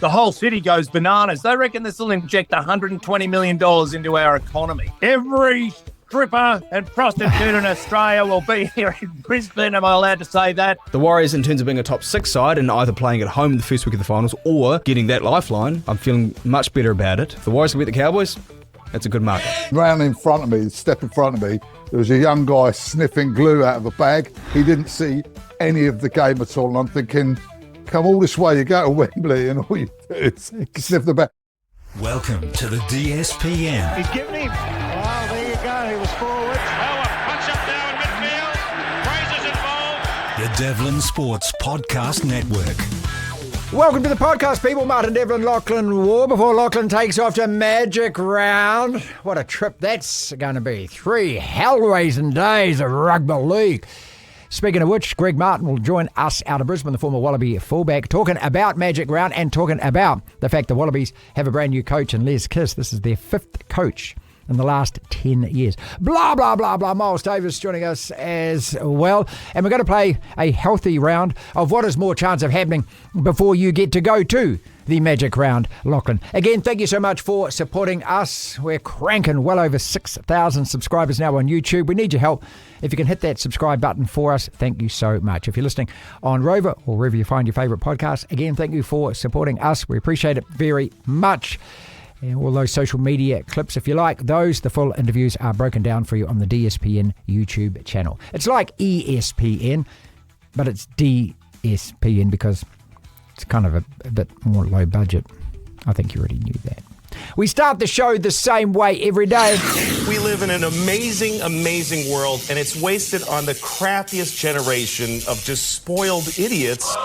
the whole city goes bananas. They reckon this will inject $120 million into our economy. Every stripper and prostitute in Australia will be here in Brisbane. Am I allowed to say that? The Warriors, in terms of being a top 6 side and either playing at home the first week of the finals or getting that lifeline, I'm feeling much better about it. If the Warriors can beat the Cowboys, that's a good market. Round in front of me, step in front of me, there was a young guy sniffing glue out of a bag. He didn't see any of the game at all. And I'm thinking, come all this way, you go to Wembley and all you do is sniff the bag. Welcome to the DSPN. He's given him. Oh, there you go. He was forward. Oh, a punch up now in midfield. Fraser's involved. The Devlin Sports Podcast Network. Welcome to the podcast, people. Martin Devlin, Lachlan Waugh. Before Lachlan takes off to Magic Round. What a trip that's going to be. 3 hell-raising days of rugby league. Speaking of which, Greg Martin will join us out of Brisbane, the former Wallaby fullback, talking about Magic Round and talking about the fact the Wallabies have a brand new coach in Les Kiss. This is their 5th coach in the last 10 years. Blah, blah, blah, blah. Miles Davis joining us as well. And we're going to play a healthy round of what is more chance of happening before you get to go to the Magic Round, Lachlan. Again, thank you so much for supporting us. We're cranking well over 6,000 subscribers now on YouTube. We need your help. If you can hit that subscribe button for us, thank you so much. If you're listening on Rover or wherever you find your favourite podcast, again, thank you for supporting us. We appreciate it very much. And all those social media clips, if you like those, the full interviews are broken down for you on the DSPN YouTube channel. It's like ESPN, but it's DSPN because it's kind of a bit more low budget. I think you already knew that. We start the show the same way every day. We live in an amazing, amazing world, and it's wasted on the crappiest generation of just spoiled idiots.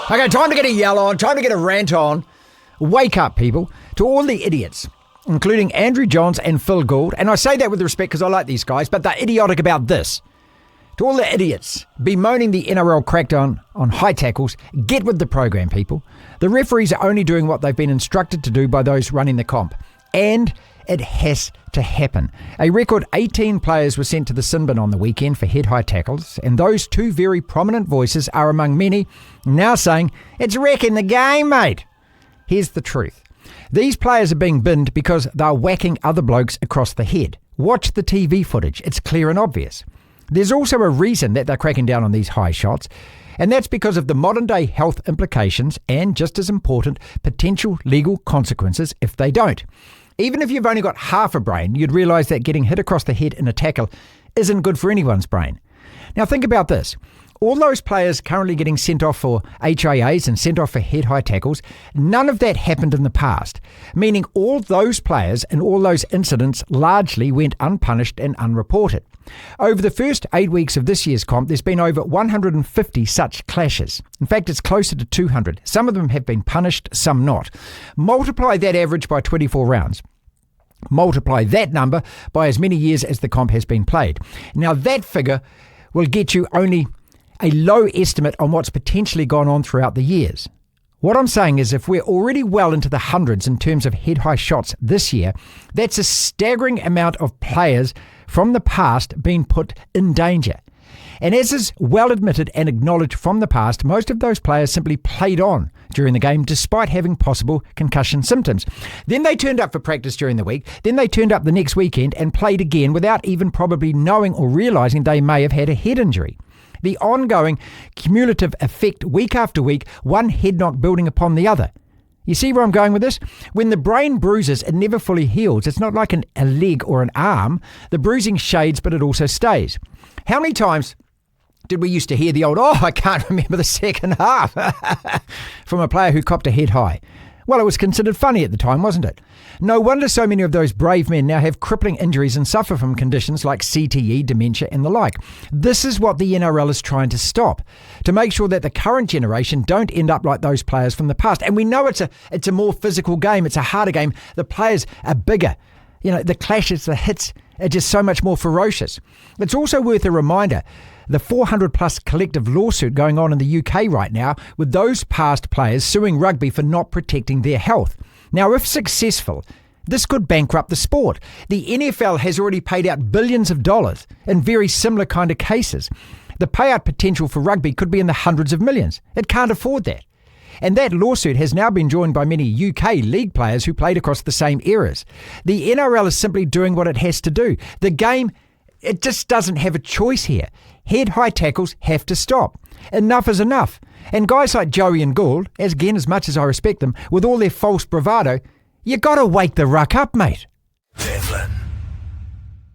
Okay, time to get a yell on, time to get a rant on. Wake up, people, to all the idiots, including Andrew Johns and Phil Gould. And I say that with respect because I like these guys, but they're idiotic about this. To all the idiots bemoaning the NRL crackdown on high tackles, get with the program, people. The referees are only doing what they've been instructed to do by those running the comp. And it has to happen. A record 18 players were sent to the sin bin on the weekend for head-high tackles, and those 2 very prominent voices are among many now saying, it's wrecking the game, mate. Here's the truth. These players are being binned because they're whacking other blokes across the head. Watch the TV footage. It's clear and obvious. There's also a reason that they're cracking down on these high shots, and that's because of the modern-day health implications and, just as important, potential legal consequences if they don't. Even if you've only got half a brain, you'd realise that getting hit across the head in a tackle isn't good for anyone's brain. Now think about this. All those players currently getting sent off for HIAs and sent off for head-high tackles, none of that happened in the past, meaning all those players and all those incidents largely went unpunished and unreported. Over the first 8 weeks of this year's comp, there's been over 150 such clashes. In fact, it's closer to 200. Some of them have been punished, some not. Multiply that average by 24 rounds. Multiply that number by as many years as the comp has been played. Now that figure will get you only a low estimate on what's potentially gone on throughout the years. What I'm saying is if we're already well into the hundreds in terms of head-high shots this year, that's a staggering amount of players from the past being put in danger. And as is well admitted and acknowledged from the past, most of those players simply played on during the game despite having possible concussion symptoms. Then they turned up for practice during the week, then they turned up the next weekend and played again without even probably knowing or realising they may have had a head injury. The ongoing cumulative effect week after week, one head knock building upon the other. You see where I'm going with this? When the brain bruises, it never fully heals. It's not like a leg or an arm. The bruising shades, but it also stays. How many times did we used to hear the old, I can't remember the second half, from a player who copped a head high? Well, it was considered funny at the time, wasn't it? No wonder so many of those brave men now have crippling injuries and suffer from conditions like CTE, dementia and the like. This is what the NRL is trying to stop, to make sure that the current generation don't end up like those players from the past. And we know it's a more physical game, it's a harder game. The players are bigger. You know, the clashes, the hits are just so much more ferocious. It's also worth a reminder, the 400 plus collective lawsuit going on in the UK right now with those past players suing rugby for not protecting their health. Now, if successful, this could bankrupt the sport. The NFL has already paid out billions of dollars in very similar kind of cases. The payout potential for rugby could be in the hundreds of millions. It can't afford that. And that lawsuit has now been joined by many UK league players who played across the same eras. The NRL is simply doing what it has to do. The game, it just doesn't have a choice here. Head-high tackles have to stop. Enough is enough. And guys like Joey and Gould, as much as I respect them, with all their false bravado, you got to wake the ruck up, mate. Devlin.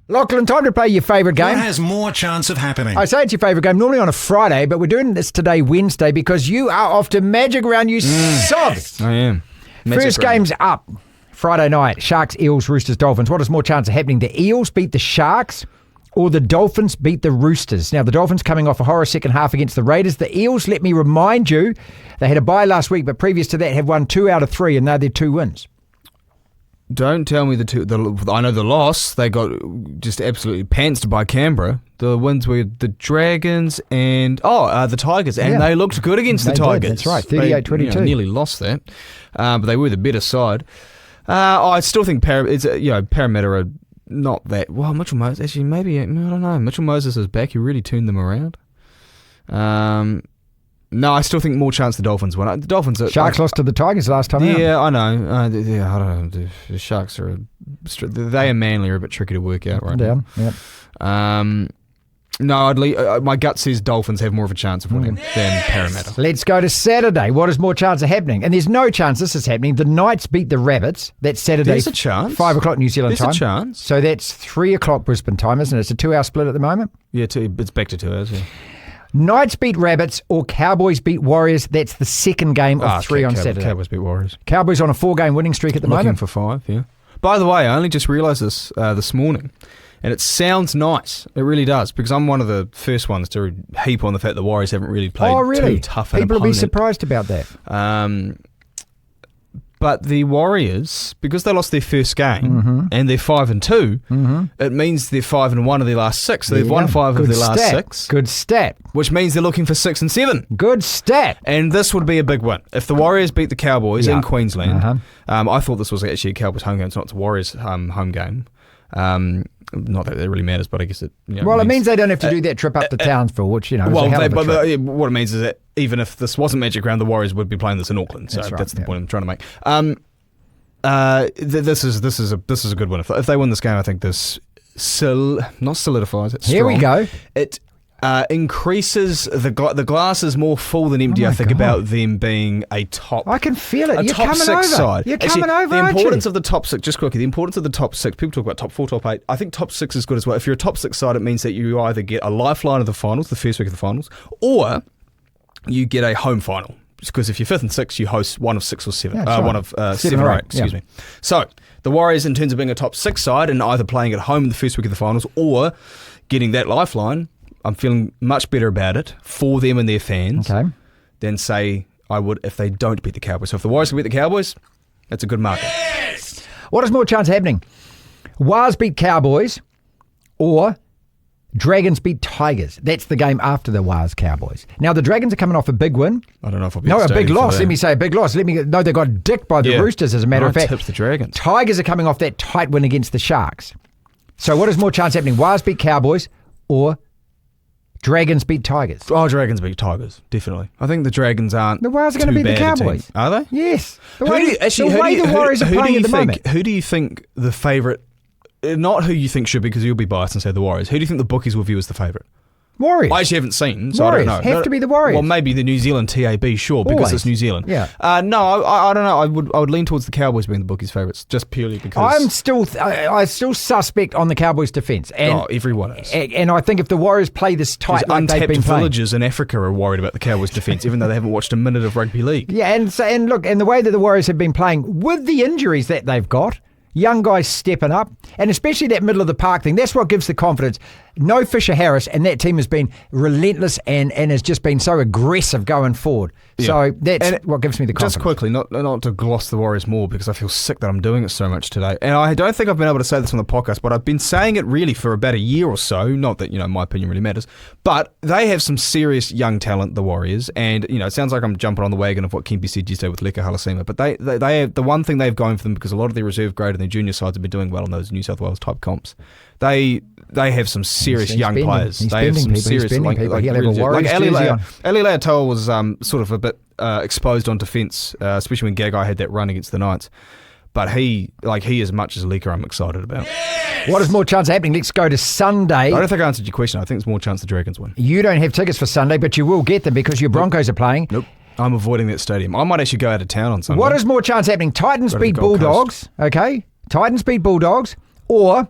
Lachlan, time to play your favourite game. What has more chance of happening? I say it's your favourite game normally on a Friday, but we're doing this today, Wednesday, because you are off to Magic Round, you sobs. I am. First game's up Friday night. Sharks, Eels, Roosters, Dolphins. What is more chance of happening? The Eels beat the Sharks or the Dolphins beat the Roosters? Now, the Dolphins coming off a horror second half against the Raiders. The Eels, let me remind you, they had a bye last week, but previous to that have won 2 out of 3, and they're their 2 wins. Don't tell me I know the loss. They got just absolutely pantsed by Canberra. The wins were the Dragons and the Tigers, and they looked good against the Tigers. That's right, 38-22. They nearly lost that, but they were the better side. I still think Parramatta are not that well. Mitchell Moses, actually, maybe I don't know. Mitchell Moses is back. He really turned them around. No, I still think more chance the Dolphins win. The Dolphins Sharks lost to the Tigers last time. Yeah, I know. I don't know. The Sharks are they and Manly are a bit tricky to work out right now. Yep. No, my gut says Dolphins have more of a chance of winning than Parramatta. Let's go to Saturday. What is more chance of happening? And there's no chance this is happening. The Knights beat the Rabbits. That's Saturday. There's a chance. 5 o'clock New Zealand time. There's a chance. So that's 3 o'clock Brisbane time, isn't it? It's a 2-hour split at the moment. Yeah, it's back to 2 hours. Yeah. Knights beat Rabbits or Cowboys beat Warriors. That's the second game of 3 on Saturday. Cowboys beat Warriors. Cowboys on a 4-game winning streak at the Looking moment. for 5, yeah. By the way, I only just realised this morning, and it sounds nice. It really does, because I'm one of the first ones to heap on the fact the Warriors haven't really played too tough an People will be opponent. surprised about that. But the Warriors, because they lost their first game and they're 5-2, it means they're 5-1 of their last 6. So they've won 5 of their last 6. Good stat. Which means they're looking for 6 and 7. Good stat. And this would be a big win. If the Warriors beat the Cowboys in Queensland, I thought this was actually a Cowboys home game. It's not the Warriors home game. Not that it really matters, but I guess it. It means they don't have to do that trip up to Townsville, which is a hell of a trip. What it means is that even if this wasn't Magic Round, the Warriors would be playing this in Auckland. So that's the point I'm trying to make. This is a good one. If they win this game, I think this not solidifies it. Here we go. It increases the glass is more full than empty. I think about them being a top. I can feel it. You're top coming 6 over. side. You're coming over. The importance of the top 6. Just quickly, the importance of the top 6. People talk about top 4, top 8. I think top 6 is good as well. If you're a top 6 side, it means that you either get a lifeline of the finals, the first week of the finals, or you get a home final. Because if you're 5th and 6th, you host one of 6 or 7. One of 7 or 8. Excuse me. So the Warriors, in terms of being a top 6 side and either playing at home in the first week of the finals or getting that lifeline, I'm feeling much better about it for them and their fans than, say, I would if they don't beat the Cowboys. So if the Warriors can beat the Cowboys, that's a good market. Yes! What is more chance of happening? Wars beat Cowboys or Dragons beat Tigers. That's the game after the Wars Cowboys. Now, the Dragons are coming off a big win. I don't know if I'll be a big loss. Let me say a big loss. They got dicked by the Roosters, as a matter of fact. Tipped the Dragons. Tigers are coming off that tight win against the Sharks. So what is more chance happening? Wars beat Cowboys or Dragons beat Tigers? Oh, Dragons beat Tigers, definitely. I think the Dragons aren't. The Wars are going to beat the Cowboys. Are they? Yes. The way the Warriors are playing at the moment. Who do you think the favourite? Not who you think should be, because you'll be biased and say the Warriors. Who do you think the bookies will view as the favourite? Warriors. I actually haven't seen, so Warriors. I don't know. Have to be the Warriors. Well, maybe the New Zealand TAB, sure, because Always. it's New Zealand. Yeah. No, I don't know. I would lean towards the Cowboys being the bookies' favourites, just purely because I still suspect on the Cowboys' defence. Everyone is. And I think if the Warriors play this tight, like they've been untapped playing, villagers in Africa are worried about the Cowboys' defence, even though they haven't watched a minute of rugby league. Yeah, and the way that the Warriors have been playing with the injuries that they've got. Young guys stepping up, and especially that middle of the park thing. That's what gives the confidence. No Fisher Harris, and that team has been relentless and has just been so aggressive going forward. Yeah. So that's what gives me the confidence. Just quickly, not to gloss the Warriors more, because I feel sick that I'm doing it so much today. And I don't think I've been able to say this on the podcast, but I've been saying it really for about a year or so. Not that, my opinion really matters. But they have some serious young talent, the Warriors. And, it sounds like I'm jumping on the wagon of what Kempe said yesterday with Leka Halasima. But they have the one thing they've going for them, because a lot of their reserve grade their junior sides have been doing well in those New South Wales type comps. They have some serious young players. They have some serious like Ali Leatoa was sort of a bit exposed on defence, especially when Gagai had that run against the Knights. But he as much as Lika, I'm excited about. What is more chance of happening? Let's go to Sunday. I don't think I answered your question. I think there's more chance the Dragons win. You don't have tickets for Sunday, but you will get them because your Broncos are playing. Nope. I'm avoiding that stadium. I might actually go out of town on Sunday. What is more chance happening? Titans beat Bulldogs, okay? Titans beat Bulldogs, or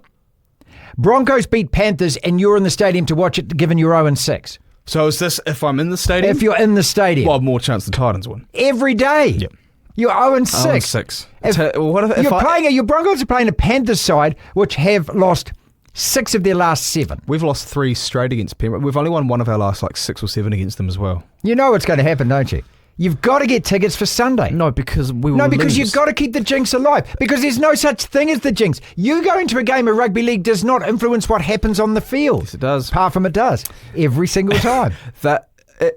Broncos beat Panthers and you're in the stadium to watch it given you're 0-6. So is this if I'm in the stadium? If you're in the stadium. Well, more chance the Titans win. Every day. Yep. You're 0-6. 0-6. Your Broncos are playing a Panthers side which have lost 6 of their last 7. We've lost 3 straight against Penrith. We've only won 1 of our last 6 or 7 against them as well. You know what's going to happen, don't you? You've got to get tickets for Sunday. No, because we will No, because lose. you've got to keep the jinx alive. Because there's no such thing as the jinx. You go into a game of rugby league does not influence what happens on the field. Yes, it does. Apart from it does. Every single time.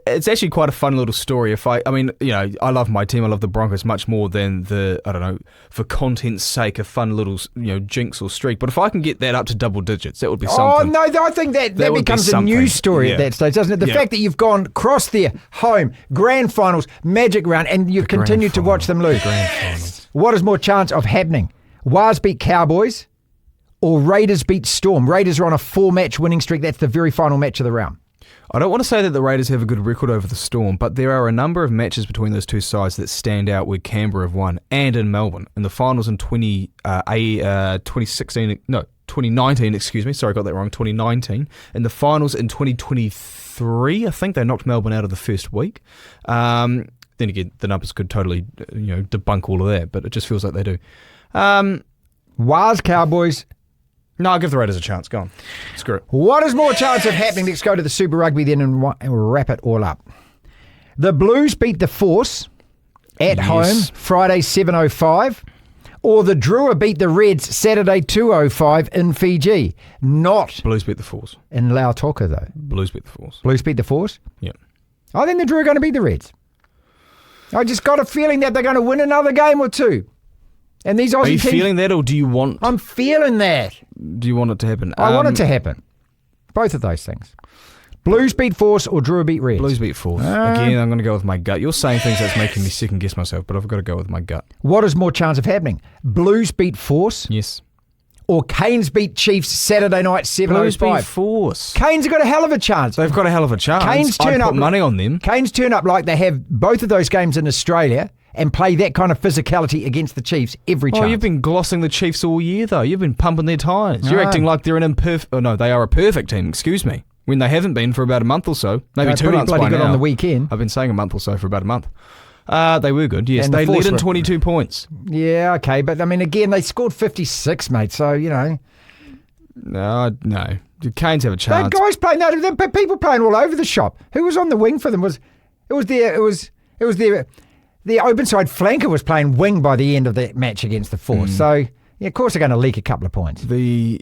It's actually quite a fun little story. I I love my team. I love the Broncos much more than for content's sake, a fun little, jinx or streak. But if I can get that up to double digits, that would be something. Oh, no, I think that becomes a news story at that stage, doesn't it? The fact that you've gone across their home, grand finals, Magic Round, and you've continued to watch them lose. Grand finals. What is more chance of happening? Waz beat Cowboys or Raiders beat Storm? Raiders are on a 4-match winning streak. That's the very final match of the round. I don't want to say that the Raiders have a good record over the Storm, but there are a number of matches between those two sides that stand out where Canberra have won, and in Melbourne. In the finals in 2019, excuse me, sorry, I got that wrong, 2019. In the finals in 2023, I think they knocked Melbourne out of the first week. Then again, the numbers could totally debunk all of that, but it just feels like they do. Waz Cowboys. No, I'll give the Raiders a chance. Go on. Screw it. What is more chance of happening? Let's go to the Super Rugby then and wrap it all up. The Blues beat the Force at home Friday 7:05, or the Drua beat the Reds Saturday 2:05 in Fiji. Not Blues beat the Force. In Lautoka though. Blues beat the Force. Blues beat the Force? Yeah. I think the Drua are going to beat the Reds. I just got a feeling that they're going to win another game or two. And these Aussie Are you teams, feeling that, or do you want? I'm feeling that. Do you want it to happen? I want it to happen. Both of those things. Blues beat Force or Drua beat Reds? Blues beat Force. Again, I'm going to go with my gut. You're saying things that's making me second guess myself, but I've got to go with my gut. What is more chance of happening? Blues beat Force? Yes. Or Canes beat Chiefs Saturday night 7:05? Blues beat Force. Canes have got a hell of a chance. They've got a hell of a chance. Canes I'd put money on them. Canes turn up like they have both of those games in Australia and play that kind of physicality against the Chiefs every chance. Oh, you've been glossing the Chiefs all year, though. You've been pumping their tyres. You're acting like they're an imperfect... Oh, no, they are a perfect team, excuse me. When they haven't been for about a month or so. Maybe 2 months by bloody good now. on the weekend. I've been saying a month or so for about a month. They were good, yes. And they led in were 22 points. Yeah, okay. But, I mean, again, they scored 56, mate. So, No. The Canes have a chance. That guys playing, people playing all over the shop. Who was on the wing for them? It was their open side flanker was playing wing by the end of the match against the Force. So, yeah, of course they're going to leak a couple of points. Because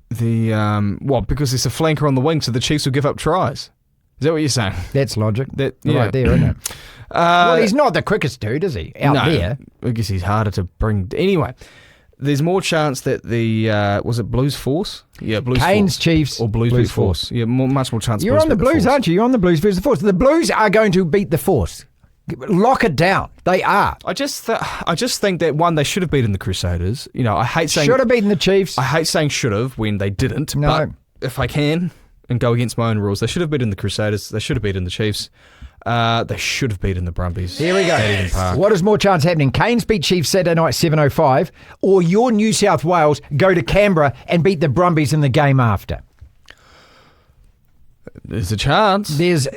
there's a flanker on the wing, so the Chiefs will give up tries. Is that what you're saying? That's logic. Yeah. Right there, isn't it? Well, he's not the quickest dude, is he? Out there. I guess he's harder to bring. Anyway, there's more chance that was it Blues Force? Yeah, Blues Canes, Force. Chiefs. Or Blues beat Force. Yeah, much more chance. You're on the Blues, aren't you? You're on the Blues versus the Force. The Blues are going to beat the Force. Lock it down. They are. I just think that one, they should have beaten the Crusaders. I hate saying should have beaten the Chiefs. I hate saying should have when they didn't. No. But if I can and go against my own rules, they should have beaten the Crusaders. They should have beaten the Chiefs. They should have beaten the Brumbies. Here we go. At Eden Park. What is more chance happening? Canes beat Chiefs Saturday night 7:05, or your New South Wales go to Canberra and beat the Brumbies in the game after? There's a chance. There is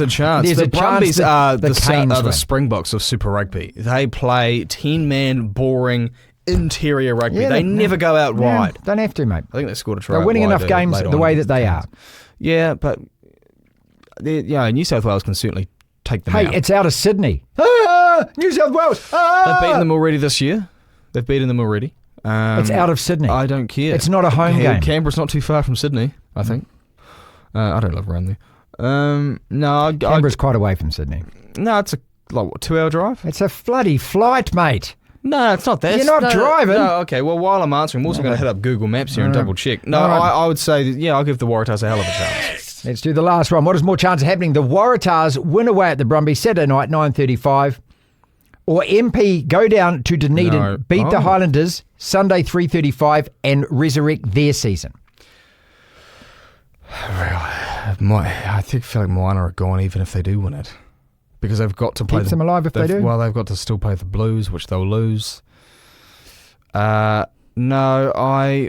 a chance. There's the a Brumbies chance are the Canes the win. Springboks of Super Rugby. They play 10-man, boring, interior rugby. Yeah, they never go out wide. Don't have to, mate. I think they scored a try. They're winning wide enough games later the on way against that they the are. Canes. Yeah, but New South Wales can certainly take them out. Hey, it's out of Sydney. New South Wales. They've beaten them already this year. It's out of Sydney. I don't care. It's not a home game. Canberra's not too far from Sydney, I think. I don't live around there. No, Canberra's quite away from Sydney. No, it's a 2-hour drive. It's a bloody flight, mate. No, it's not that. You're not driving. No, okay. Well, while I'm answering, I'm also going to hit up Google Maps here and double check. No, I would say, that, I'll give the Waratahs a hell of a chance. Let's do the last one. What is more chance of happening? The Waratahs win away at the Brumbies Saturday night, 9:35, or MP go down to Dunedin, beat the Highlanders Sunday 3:35, and resurrect their season. I feel like mine are gone even if they do win it. Because they've got to play Keeps them alive if they do. Well, they've got to still play the Blues, which they'll lose. No,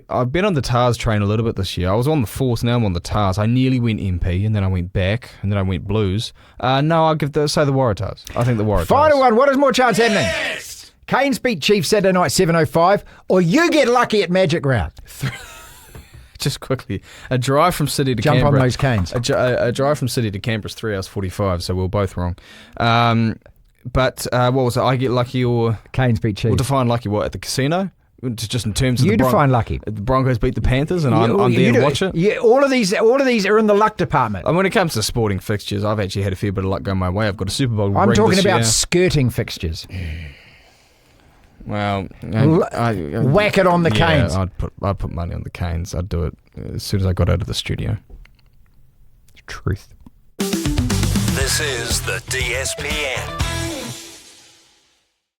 I've been on the Tars train a little bit this year. I was on the Force, now I'm on the Tars. I nearly went MP, and then I went back, and then I went Blues. No, I'll say the Waratahs. I think the Waratahs. Final one. What is more chance happening? Canes beat Chiefs Saturday night 7:05, or you get lucky at Magic Round. Just quickly, a drive from City to Jump Canberra. on those Canes. A drive from City to Canberra is 3 hours 45, so we were both wrong. But what was it? I get lucky or Canes beat Chiefs. We'll define lucky what at the casino. Just in terms of you define lucky. The Broncos beat the Panthers, and I'm there to watch it. Yeah, all of these are in the luck department. And when it comes to sporting fixtures, I've actually had a fair bit of luck going my way. I've got a Super Bowl. I'm talking this about year. skirting fixtures. Well, whack it on the Canes. I'd put money on the Canes. I'd do it as soon as I got out of the studio. Truth. This is the DSPN.